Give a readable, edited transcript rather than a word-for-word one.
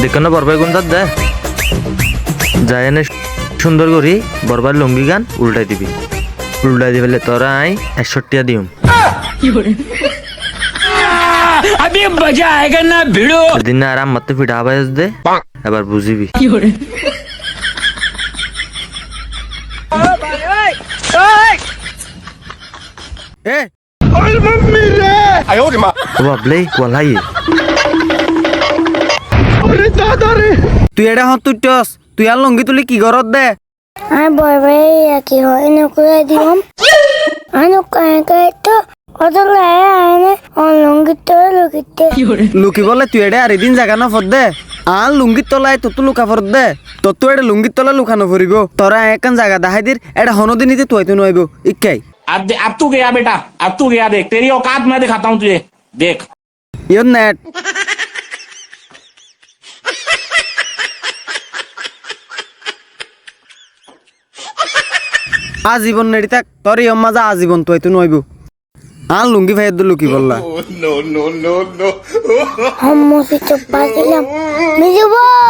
দেখো না বরবাই কোন দাঁত দে যায় এনে সুন্দর করি বরবার লুঙ্গি গান উল্টাই দিবি উল্টাই দিবলে তোরা আই 100 টাকা দিম अभी मजा आएगा ना भिड़ो দিন না আরাম মতে ফিটা আবাজ দে এবার বুঝিবি এ ও বাবলে কোলাই তুই এটা হত তুইটস তুই আর লঙ্গি তুলি কি ঘরত দে আর বরবাই কি হয় নকুরা দিম আনো কাকে তো অদলে আনে লঙ্গি তো লুকিতে লুকি বলে তুই এটা আর এদিন জায়গা না ফর দে আর লুঙ্গির তলায় তোর তো লুকা ফর দে তোর তো এটা লুঙ্গির তলা লুকানো ফরিব তোরা একান জায়গা দেখাই দির এটা হনদিনিতে তুই তো নইব ইকাই अब तू गया बेटा अब तू गया देख तेरी औकात मैं दिखाता हूँ तुझे देख ইয়ন নেট আজীবন নেড়ি থাক তোর ইয়ম মাজা আজীবন তুই তো নইব আর লুঙ্গি ভাইয়ের তো লুকি বললা হাম্মসি চপ্পা দিলাম মিজু ভাই